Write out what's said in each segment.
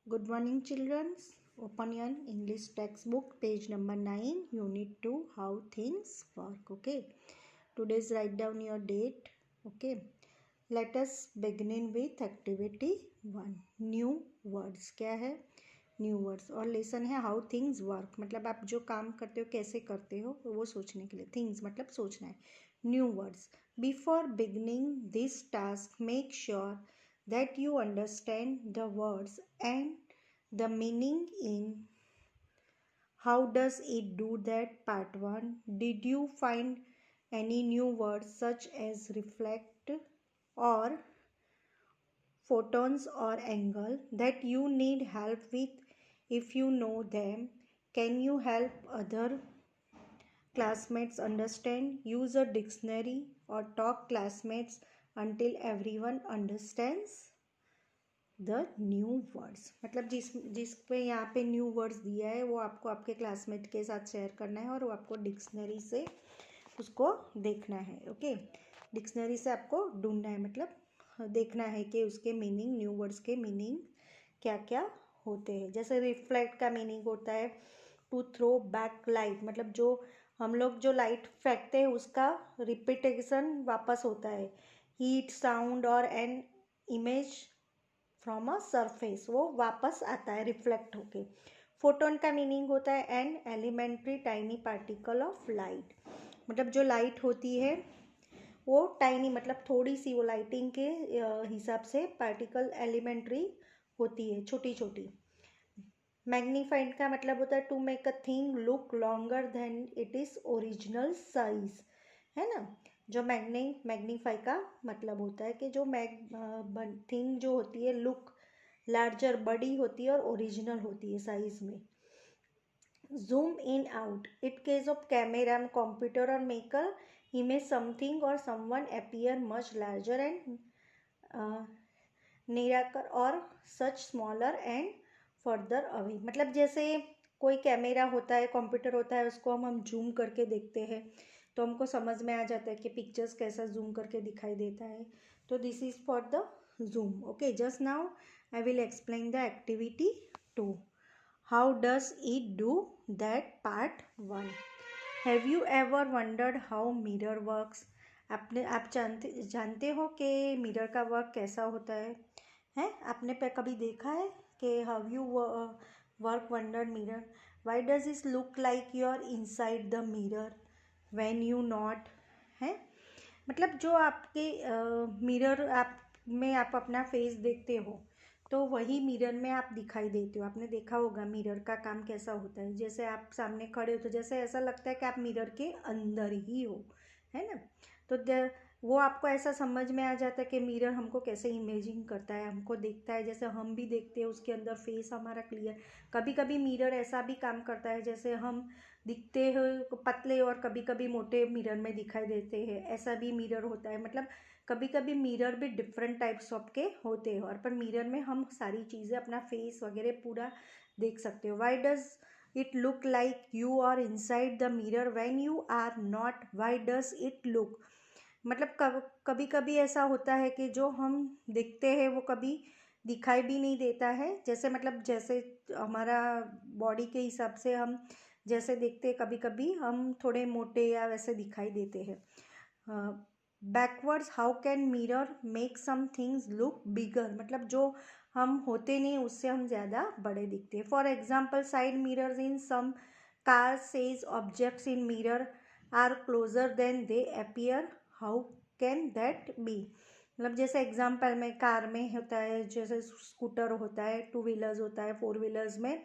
Good morning, children. Open your English textbook, page number 9, Unit 2, How Things Work. Okay. Today's write down your date. Okay. Let us begin with activity 1. New words. क्या है? New words. और lesson है how things work. मतलब आप जो काम करते हो कैसे करते हो वो सोचने के लिए. थिंग्स मतलब सोचना है. New words. Before beginning this task make sure that you understand the words and the meaning in how does it do that. Part 1. Did you find any new words such as reflect or photons or angle that you need help with? If you know them, can you help other classmates understand? Use a dictionary or talk classmates until everyone understands the new words. मतलब जिस पे यहाँ पे new words दिया है वो आपको आपके क्लासमेट के साथ शेयर करना है और वो आपको डिक्शनरी से उसको देखना है. ओके. डिक्शनरी से आपको ढूंढना है, मतलब देखना है कि उसके मीनिंग, न्यू वर्ड्स के मीनिंग क्या क्या होते हैं. जैसे रिफ्लेक्ट का मीनिंग होता है टू थ्रो बैक लाइट. मतलब जो हम लोग जो लाइट फेंकते हैं उसका रिपीटेशन वापस होता है. हीट, साउंड और an image from a surface, वो वापस आता है रिफ्लेक्ट होके. फोटोन का मीनिंग होता है an elementary tiny particle of light. मतलब जो लाइट होती है वो टाइनी, मतलब थोड़ी सी, वो लाइटिंग के हिसाब से पार्टिकल एलिमेंट्री होती है, छोटी छोटी. मैग्नीफाइड का मतलब होता है to make a thing look longer than it is original size, है ना. जो मैग्नीफाई का मतलब होता है कि जो थिंग जो होती है लुक लार्जर, बड़ी होती है और ओरिजिनल होती है साइज में. Zoom in out. It case of camera and computer और मेकर इमेज समथिंग और someone appear much larger and Nirakar और सच स्मॉलर एंड फर्दर अवे. मतलब जैसे कोई कैमरा होता है, कंप्यूटर होता है, उसको हम जूम करके देखते हैं तो हमको समझ में आ जाता है कि पिक्चर्स कैसा जूम करके दिखाई देता है. तो this is for the zoom. Okay. Just now I will explain the activity 2. How does it do that. Part 1. Have you ever wondered how mirror works. आप जानते हो कि मिरर का वर्क कैसा होता है. आपने पे कभी देखा है कि how you work wonder mirror. Why does it look like you are inside the mirror when you not. है मतलब जो आपके मिरर आप में आप अपना फेस देखते हो तो वही मिरर में आप दिखाई देते हो. आपने देखा होगा मिरर का काम कैसा होता है. जैसे आप सामने खड़े हो तो जैसे ऐसा लगता है कि आप मिरर के अंदर ही हो, है ना. तो वो आपको ऐसा समझ में आ जाता है कि मिरर हमको कैसे इमेजिन करता है, हमको देखता है जैसे हम भी देखते हैं, उसके अंदर फेस हमारा क्लियर. कभी कभी मिरर ऐसा भी काम करता है जैसे हम दिखते हैं पतले और कभी कभी मोटे मिरर में दिखाई देते हैं, ऐसा भी मिरर होता है. मतलब कभी कभी मिरर भी डिफरेंट टाइप्स ऑफ के होते हैं और पर मिरर में हम सारी चीज़ें, अपना फेस वगैरह पूरा देख सकते हो. Why does it look like you are inside the mirror when you are not. Why does it look. मतलब कभी कभी ऐसा होता है कि जो हम देखते हैं वो कभी दिखाई भी नहीं देता है. जैसे मतलब जैसे हमारा बॉडी के हिसाब से हम जैसे देखते हैं, कभी कभी हम थोड़े मोटे या वैसे दिखाई देते हैं. Backwards. How can mirror make some things look bigger. मतलब जो हम होते नहीं उससे हम ज़्यादा बड़े दिखते हैं. For example side mirrors in some car says objects in mirror are closer than they appear. How can that be. मतलब जैसे एग्जाम्पल में कार में होता है, जैसे स्कूटर होता है, टू व्हीलर्स होता है, फोर व्हीलर्स में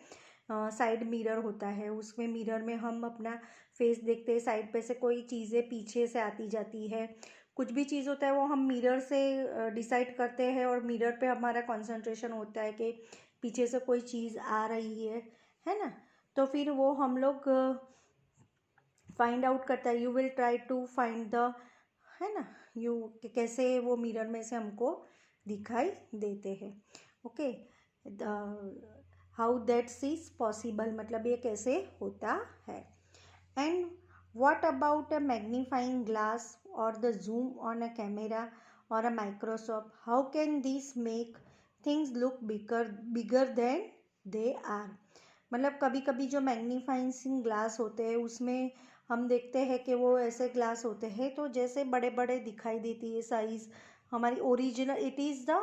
साइड मिरर होता है. उसमें मिरर में हम अपना फेस देखते हैं, साइड पे से कोई चीज़ें पीछे से आती जाती है, कुछ भी चीज़ होता है वो हम मिरर से डिसाइड करते हैं और मिरर पे हमारा कंसंट्रेशन होता है कि पीछे से कोई चीज़ आ रही है ना. तो फिर वो हम लोग फाइंड आउट करता है. You will try to find the, है ना, यू कैसे वो मिरर में से हमको दिखाई देते हैं. Okay. How that's is possible. मतलब ये कैसे होता है. And what about a magnifying glass or the zoom on a camera or a microscope. How can these make things look bigger than they are. मतलब कभी कभी जो मैग्नीफाइंग ग्लास होते हैं उसमें हम देखते हैं कि वो ऐसे ग्लास होते हैं तो जैसे बड़े बड़े दिखाई देती है साइज़ हमारी original, it is the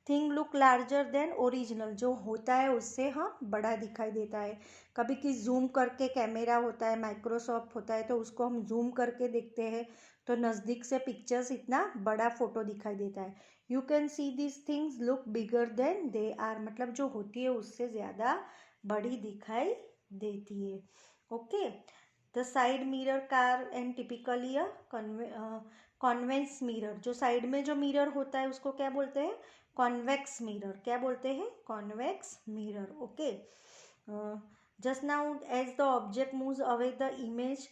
thing look larger than original, जो होता है उससे हाँ बड़ा दिखाई देता है। कभी कि जूम करके कैमरा होता है, माइक्रोसॉफ्ट होता है, तो उसको हम जूम करके देखते हैं तो नज़दीक से पिक्चर्स इतना बड़ा फोटो दिखाई देता है। You can see this things look bigger than they are, मतलब जो होती है उससे ज़्यादा बड़ी दिखाई देती है। Okay, the side mirror car and typically a convex mirror, जो साइड में जो मिरर होता है उसको क्या बोलते हैं? Convex mirror. क्या बोलते हैं? Convex mirror. Okay, just now as the object moves away the image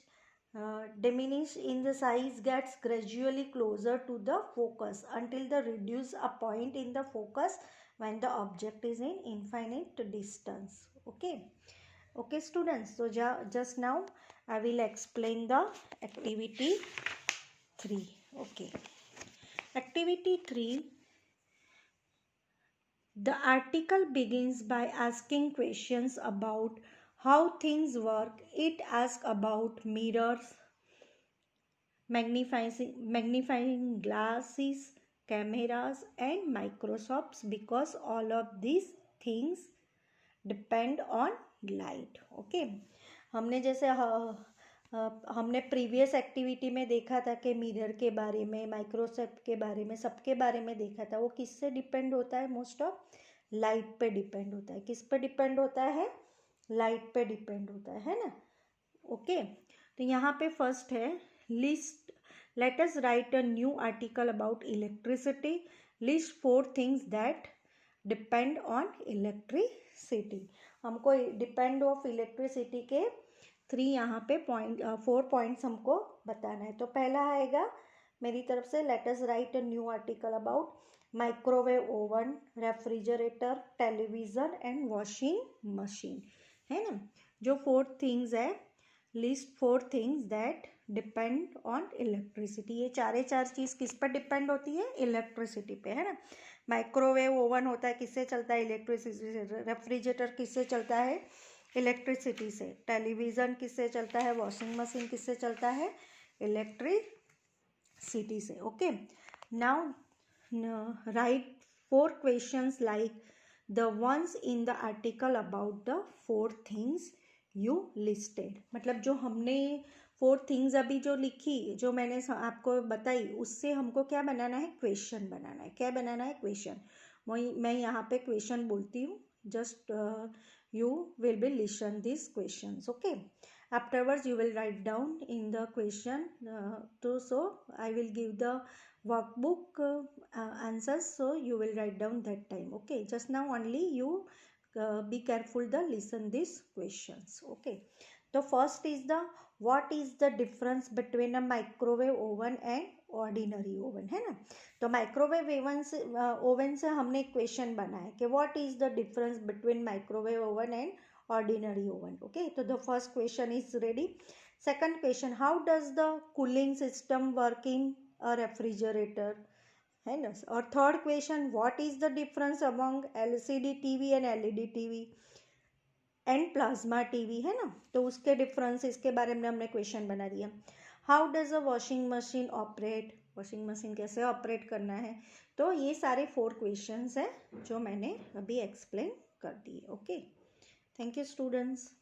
diminish in the size, gets gradually closer to the focus until the reduce a point in the focus when the object is in infinite distance. Okay students, so just now I will explain the activity 3. Okay, activity 3. The article begins by asking questions about how things work. It asks about mirrors, magnifying glasses, cameras and microscopes, because all of these things depend on light. Okay, हमने जैसे हमने previous activity में देखा था कि mirror के बारे में, माइक्रोस्कोप के बारे में, सबके बारे में देखा था। वो किससे डिपेंड होता है? मोस्ट ऑफ लाइट पे डिपेंड होता है। किस पे डिपेंड होता है? लाइट पे डिपेंड होता है ना। ओके, तो यहाँ पे फर्स्ट है list, let us right a new article about electricity, list 4 things that depend on electricity. हमको डिपेंड ऑफ इलेक्ट्रिसिटी के 3 यहाँ पे 4 पॉइंट्स हमको बताना है। तो पहला आएगा मेरी तरफ से, let us right a new article about microwave oven, refrigerator, television and washing machine, है ना। जो 4 थिंग्स है, list 4 things that depend on electricity. ये चारे चार चीज़ किस पर डिपेंड होती है? इलेक्ट्रिसिटी पे, है ना। माइक्रोवेव ओवन होता है, किससे चलता है? इलेक्ट्रिसिटी से। रेफ्रिजरेटर किससे चलता है? इलेक्ट्रिसिटी से। टेलीविज़न किससे चलता है? वॉशिंग मशीन किससे चलता है? इलेक्ट्रिसिटी से। Okay, now write 4 questions like the ones in the article about the 4 things you listed. मतलब जो हमने 4 थिंग्स अभी जो लिखी, जो मैंने आपको बताई, उससे हमको क्या बनाना है? क्वेश्चन बनाना है। क्या बनाना है? क्वेश्चन। मैं यहाँ पे क्वेश्चन बोलती हूँ, just you will be listen these questions. Okay, afterwards you will write down in the question, so I will give the workbook answers, so you will write down that time. Okay, just now only you be careful the listen these questions. Okay, the first is the, what is the difference between a microwave oven and ordinary oven, है ना। तो microwave oven से हमने एक question बनाया कि what is the difference between microwave oven and ordinary oven. Okay, तो the first question is ready. Second question, how does the cooling system work in a refrigerator, है ना। और third question, what is the difference among LCD TV and LED TV and plasma TV, है ना। तो उसके difference, इसके बारे में हमने क्वेश्चन बना दिया। How does a washing machine operate, washing machine कैसे ऑपरेट करना है। तो ये सारे 4 क्वेश्चंस हैं जो मैंने अभी एक्सप्लेन कर दिए। Okay, thank you students.